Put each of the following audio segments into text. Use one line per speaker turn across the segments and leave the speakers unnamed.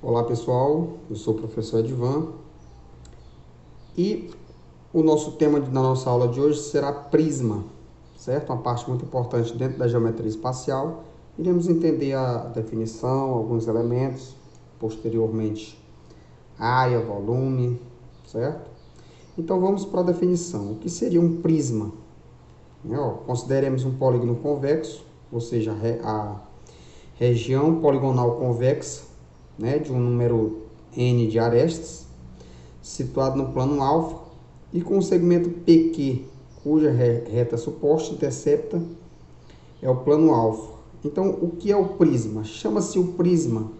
Olá pessoal, eu sou o professor Edvan e o nosso tema da nossa aula de hoje será prisma, certo? Uma parte muito importante dentro da geometria espacial. Iremos entender a definição, alguns elementos, posteriormente área, volume, certo? Então vamos para a definição. O que seria um prisma? Consideremos um polígono convexo, ou seja, a região poligonal convexa, de um número n de arestas, situado no plano alfa e com o segmento PQ, cuja reta suposta intercepta é o plano alfa. Então, o que é o prisma? Chama-se o prisma,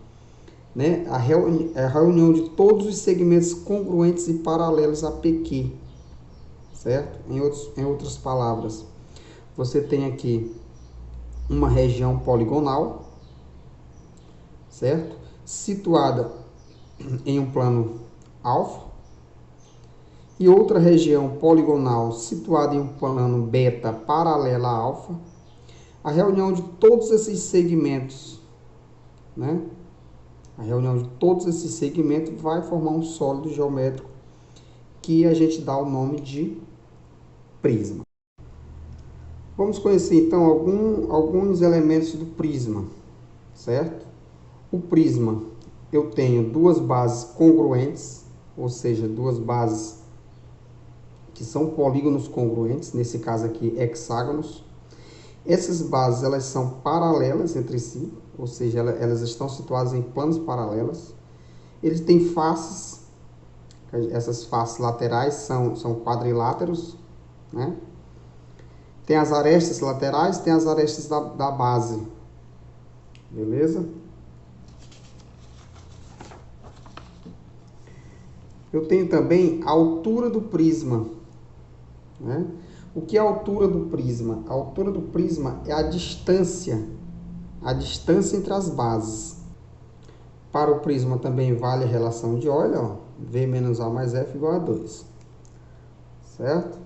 a reunião de todos os segmentos congruentes e paralelos a PQ, certo? Em outras palavras, você tem aqui uma região poligonal, certo? Situada em um plano alfa, e outra região poligonal situada em um plano beta paralela a alfa. A reunião de todos esses segmentos, A reunião de todos esses segmentos vai formar um sólido geométrico que a gente dá o nome de prisma. Vamos conhecer então alguns elementos do prisma, certo? O prisma, eu tenho duas bases congruentes, ou seja, duas bases que são polígonos congruentes, nesse caso aqui hexágonos. Essas bases elas são paralelas entre si, ou seja, elas estão situadas em planos paralelos. Eles têm faces, essas faces laterais são quadriláteros, Tem as arestas laterais, tem as arestas da base, beleza? Eu tenho também a altura do prisma, O que é a altura do prisma? A altura do prisma é a distância entre as bases. Para o prisma também vale a relação de Euler, V menos A mais F igual a 2. Certo?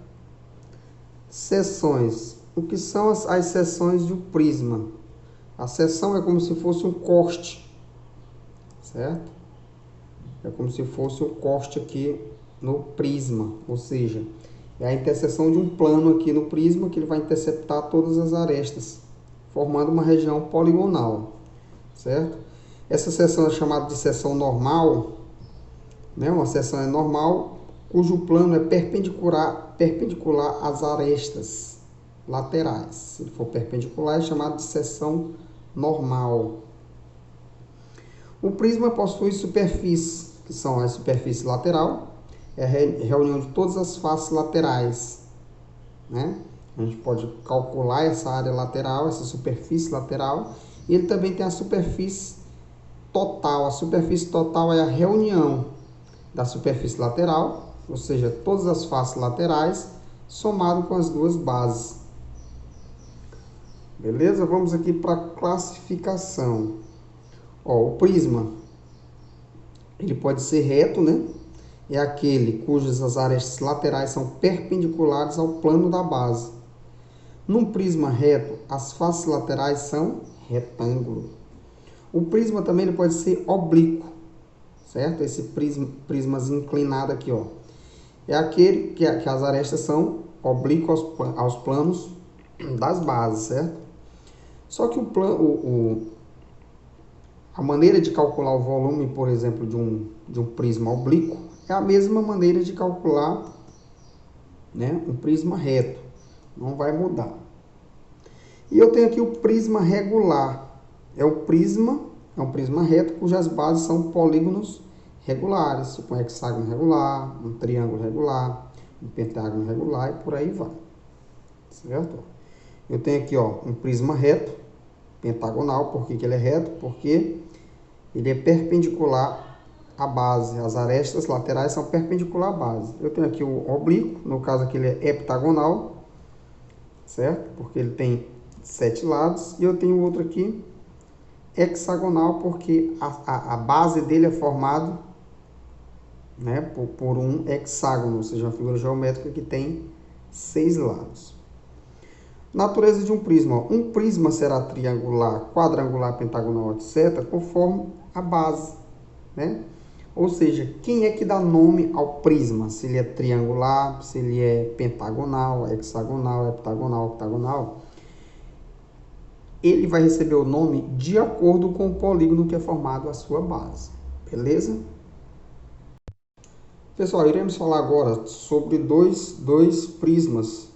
Seções. O que são as seções do prisma? A seção é como se fosse um corte, certo? É como se fosse um corte aqui no prisma, ou seja, é a interseção de um plano aqui no prisma que ele vai interceptar todas as arestas, formando uma região poligonal, certo? Essa seção é chamada de seção normal, Uma seção é normal cujo plano é perpendicular às arestas laterais. Se ele for perpendicular, é chamado de seção normal. O prisma possui superfícies, que são a superfície lateral, é a reunião de todas as faces laterais, A gente pode calcular essa área lateral, essa superfície lateral, e ele também tem a superfície total. A superfície total é a reunião da superfície lateral, ou seja, todas as faces laterais, somado com as duas bases. Beleza? Vamos aqui para a classificação. O prisma, ele pode ser reto, É aquele cujas as arestas laterais são perpendiculares ao plano da base. Num prisma reto, as faces laterais são retângulo. O prisma também ele pode ser oblíquo, certo? Esse prisma inclinado aqui, É aquele que as arestas são oblíquas aos planos das bases, certo? Só que a maneira de calcular o volume, por exemplo, de um prisma oblíquo é a mesma maneira de calcular, um prisma reto. Não vai mudar. E eu tenho aqui o prisma regular. É um prisma reto cujas bases são polígonos regulares, tipo um hexágono regular, um triângulo regular, um pentágono regular e por aí vai. Certo? Eu tenho aqui, um prisma reto, pentagonal. Por que ele é reto? Porque ele é perpendicular à base. As arestas laterais são perpendiculares à base. Eu tenho aqui o oblíquo, no caso aqui ele é heptagonal, certo? Porque ele tem 7 lados. E eu tenho outro aqui, hexagonal, porque a base dele é formada por um hexágono, ou seja, uma figura geométrica que tem 6 lados. Natureza de um prisma. Um prisma será triangular, quadrangular, pentagonal, etc., conforme a base. né? Ou seja, quem é que dá nome ao prisma? Se ele é triangular, se ele é pentagonal, hexagonal, heptagonal, octagonal. Ele vai receber o nome de acordo com o polígono que é formado a sua base. Beleza? Pessoal, iremos falar agora sobre dois prismas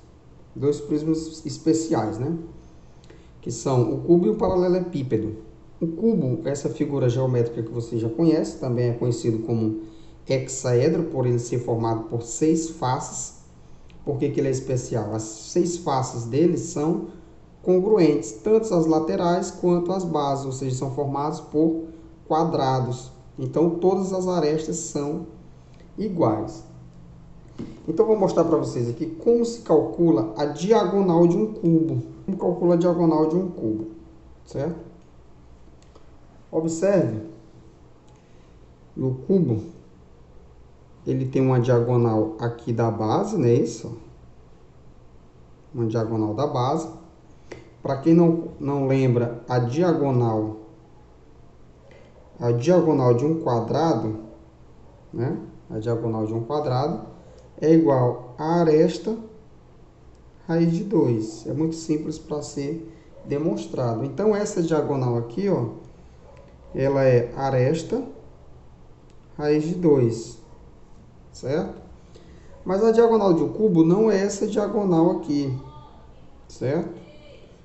especiais, né? Que são o cubo e o paralelepípedo. O cubo, essa figura geométrica que você já conhece, também é conhecido como hexaedro, por ele ser formado por 6 faces. Por que que ele é especial? As 6 faces dele são congruentes, tanto as laterais quanto as bases, ou seja, são formados por quadrados. Então, todas as arestas são iguais. Então, vou mostrar para vocês aqui como se calcula a diagonal de um cubo. Como calcula a diagonal de um cubo, certo? Observe, no cubo, ele tem uma diagonal aqui da base, né? Isso, uma diagonal da base. Para quem não lembra, a diagonal de um quadrado, né? A diagonal de um quadrado é igual a aresta raiz de 2. É muito simples para ser demonstrado. Então, essa diagonal aqui, ó, ela é aresta raiz de 2, certo? Mas a diagonal de um cubo não é essa diagonal aqui, certo?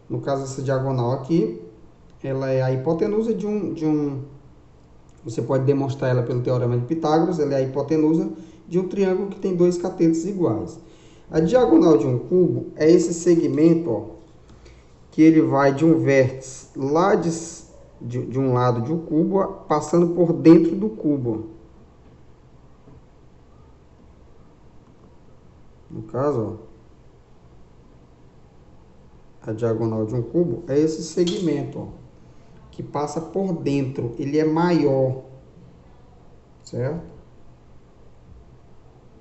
No caso, essa diagonal aqui, ela é a hipotenusa de um você pode demonstrar ela pelo teorema de Pitágoras, ela é a hipotenusa de um triângulo que tem 2 catetos iguais. A diagonal de um cubo é esse segmento, ó, que ele vai de um vértice lá de um lado de um cubo, ó, passando por dentro do cubo. No caso, ó, a diagonal de um cubo é esse segmento, ó, que passa por dentro. Ele é maior, certo?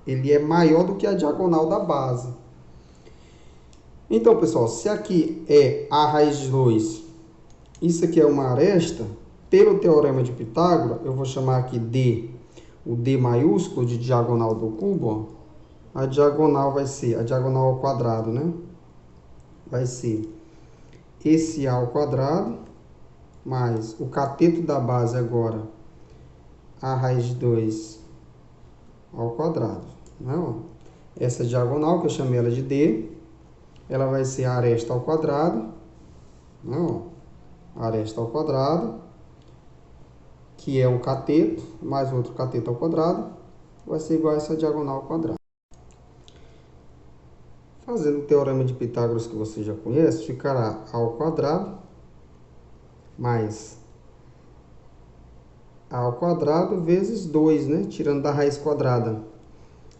Ele é maior do que a diagonal da base. Então, pessoal, se aqui é a raiz de 2, isso aqui é uma aresta, pelo teorema de Pitágoras, eu vou chamar aqui D, o D maiúsculo de diagonal do cubo, ó, a diagonal vai ser, a diagonal ao quadrado, né? Vai ser esse A ao quadrado, mais o cateto da base agora, a raiz de 2 ao quadrado, né? Ó, essa diagonal, que eu chamei ela de D, ela vai ser a aresta ao quadrado, né? Ó, aresta ao quadrado, que é um cateto, mais outro cateto ao quadrado, vai ser igual a essa diagonal ao quadrado. Fazendo o teorema de Pitágoras que você já conhece, ficará A ao quadrado mais A ao quadrado vezes 2, né? Tirando da raiz quadrada.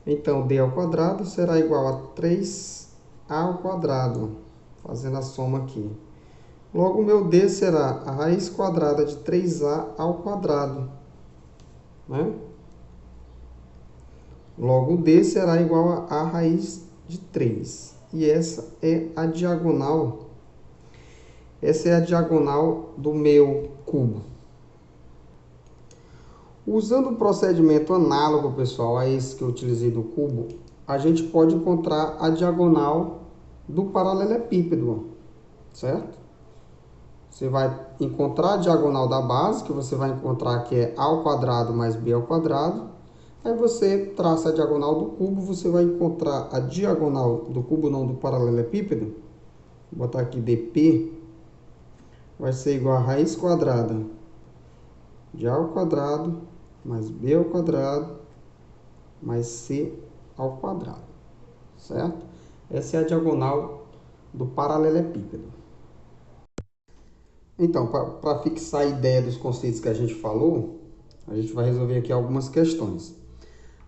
Então, D ao quadrado será igual a 3A ao quadrado, fazendo a soma aqui. Logo, o meu D será a raiz quadrada de 3A ao quadrado, né? Logo, o D será igual a raiz de 3. E essa é a diagonal. Essa é a diagonal do meu cubo. Usando um procedimento análogo, pessoal, a esse que eu utilizei do cubo, a gente pode encontrar a diagonal do paralelepípedo, certo? Você vai encontrar a diagonal da base, que você vai encontrar que é A ao quadrado mais B ao quadrado. Aí você traça a diagonal do cubo, você vai encontrar a diagonal do cubo, não do paralelepípedo. Vou botar aqui dp, vai ser igual a raiz quadrada de A ao quadrado mais B ao quadrado mais C ao quadrado, certo? Essa é a diagonal do paralelepípedo. Então, para fixar a ideia dos conceitos que a gente falou, a gente vai resolver aqui algumas questões.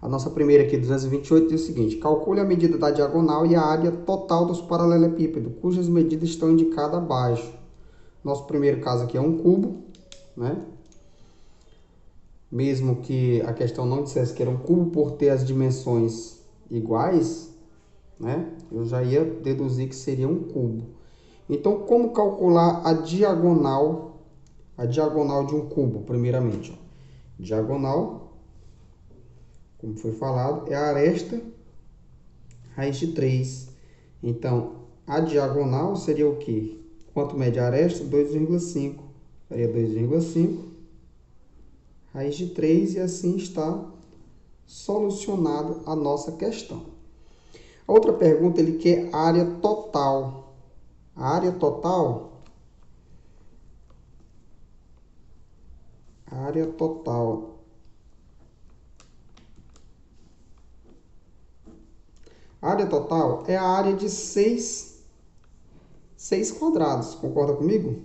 A nossa primeira aqui, 228, diz o seguinte: calcule a medida da diagonal e a área total dos paralelepípedos, cujas medidas estão indicadas abaixo. Nosso primeiro caso aqui é um cubo, né? Mesmo que a questão não dissesse que era um cubo por ter as dimensões iguais, né? Eu já ia deduzir que seria um cubo. Então, como calcular a diagonal de um cubo, primeiramente? Ó. Diagonal, como foi falado, é a aresta raiz de 3. Então, a diagonal seria o quê? Quanto mede a aresta? 2,5. Seria 2,5 raiz de 3 e assim está solucionada a nossa questão. A outra pergunta, ele quer área total. A área total... Área total. A área total é a área de 6 quadrados. Concorda comigo?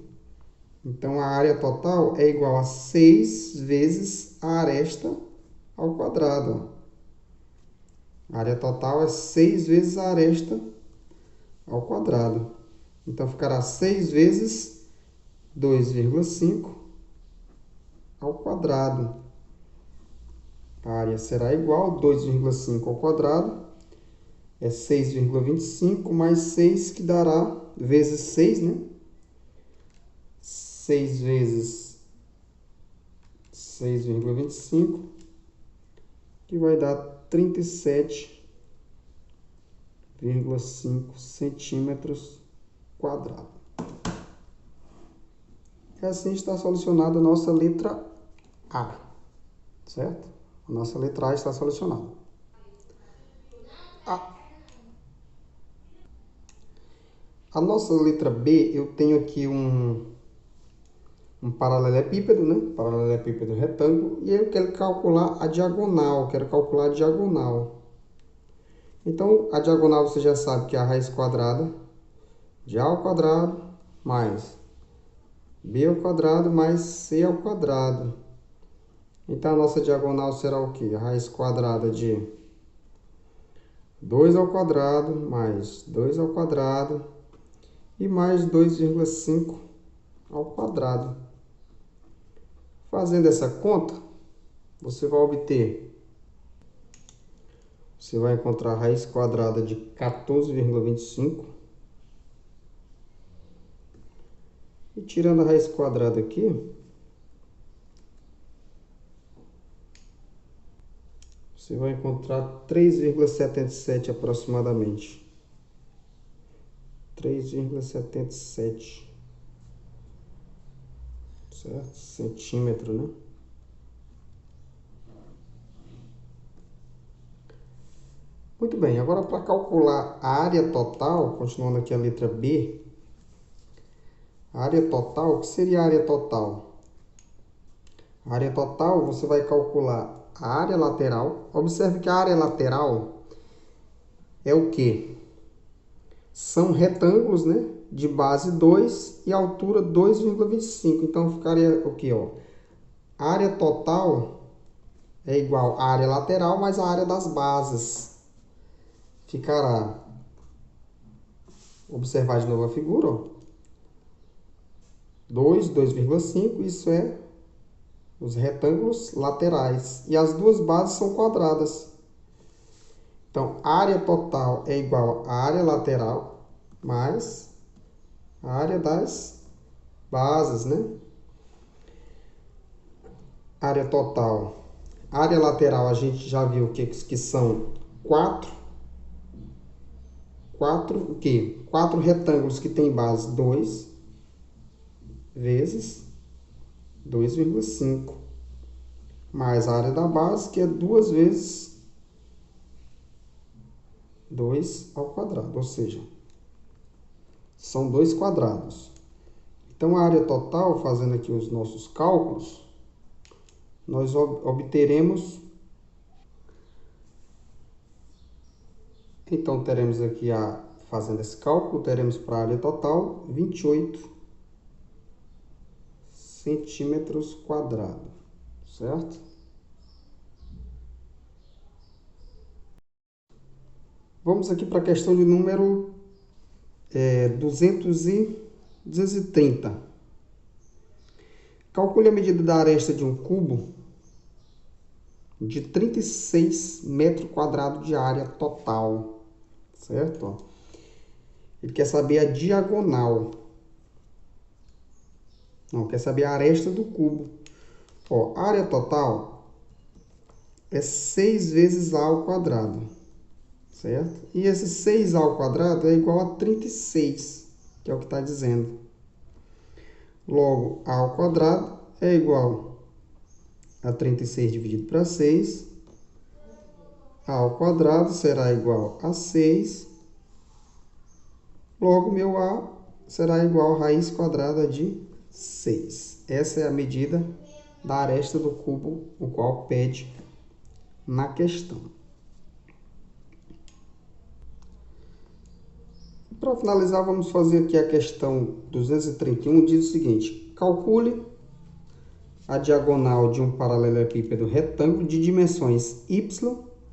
Então, a área total é igual a 6 vezes a aresta ao quadrado. A área total é 6 vezes a aresta ao quadrado. Então, ficará 6 vezes 2,5 ao quadrado. A área será igual a 2,5 ao quadrado. É 6,25 mais 6, que dará vezes 6, né? 6 vezes 6,25, que vai dar 37,5 centímetros quadrados. E assim está solucionada a nossa letra A, certo? A nossa letra A está solucionada. A nossa letra B, eu tenho aqui um paralelepípedo, né? Paralelepípedo retângulo, e eu quero calcular a diagonal, Então, a diagonal você já sabe que é a raiz quadrada de A ao quadrado mais B ao quadrado mais C ao quadrado. Então, a nossa diagonal será o quê? A raiz quadrada de 2 ao quadrado mais 2 ao quadrado e mais 2,5 ao quadrado. Fazendo essa conta, você vai encontrar a raiz quadrada de 14,25. E tirando a raiz quadrada aqui, você vai encontrar 3,77 aproximadamente. 3,77, certo? Centímetro, né? Muito bem, agora para calcular a área total, continuando aqui a letra B, a área total, o que seria a área total? A área total, você vai calcular a área lateral. Observe que a área lateral é o quê? São retângulos, né? De base 2 e altura 2,25. Então, ficaria o quê? Ó? A área total é igual à área lateral mais a área das bases. Ficará, observar de novo a figura, ó. 2,5, isso é os retângulos laterais. E as duas bases são quadradas. Então, a área total é igual à área lateral mais a área das bases, né? Área total. Área lateral, a gente já viu que são 4 o quê? 4 retângulos que tem base 2 vezes 2,5. Mais a área da base, que é 2 vezes 2 ao quadrado, ou seja, são 2 quadrados. Então, a área total, fazendo aqui os nossos cálculos, nós obteremos... Então, teremos aqui, fazendo esse cálculo, teremos para a área total 28 centímetros quadrados, certo? Vamos aqui para a questão de número 230. Calcule a medida da aresta de um cubo de 36 metros quadrados de área total, certo? Ele quer saber a diagonal. Não, quer saber a aresta do cubo. Ó, a área total é 6 vezes A ao quadrado, certo? E esse 6A ao quadrado é igual a 36, que é o que está dizendo. Logo, A ao quadrado é igual a 36 dividido para 6. A ao quadrado será igual a 6. Logo, meu A será igual a raiz quadrada de 6. Essa é a medida da aresta do cubo, o qual pede na questão. Para finalizar, vamos fazer aqui a questão 231, diz o seguinte: calcule a diagonal de um paralelepípedo retângulo de dimensões y,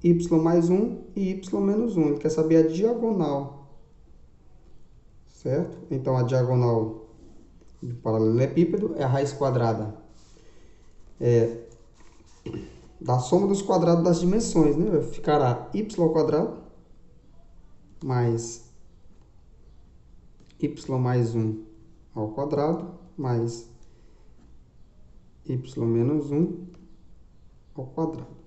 y mais 1 e y menos 1. Ele quer saber a diagonal, certo? Então, a diagonal do paralelepípedo é a raiz quadrada da soma dos quadrados das dimensões, né? Ficará y ao quadrado mais y mais 1 ao quadrado mais y menos 1 ao quadrado.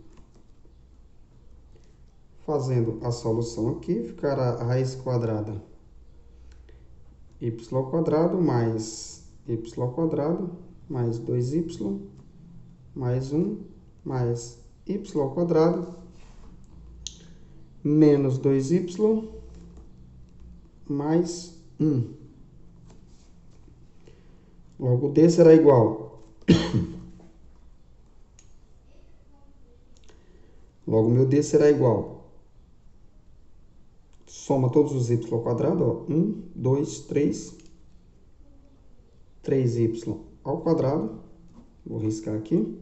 Fazendo a solução aqui, ficará a raiz quadrada y ao quadrado mais y ao quadrado mais 2y mais 1 mais y ao quadrado menos 2y mais 1. Logo, D será igual. Logo, meu D será igual. Soma todos os y ao quadrado. Ó. 1, 2, 3. 3y ao quadrado. Vou riscar aqui.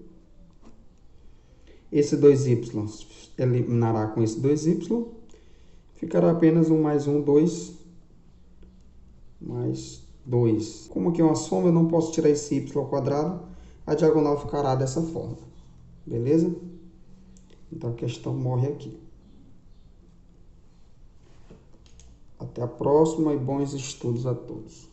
Esse 2y eliminará com esse 2y. Ficará apenas 1 mais 1, 2. Mais 2. Como aqui é uma soma, eu não posso tirar esse y ao quadrado. A diagonal ficará dessa forma. Beleza? Então, a questão morre aqui. Até a próxima e bons estudos a todos.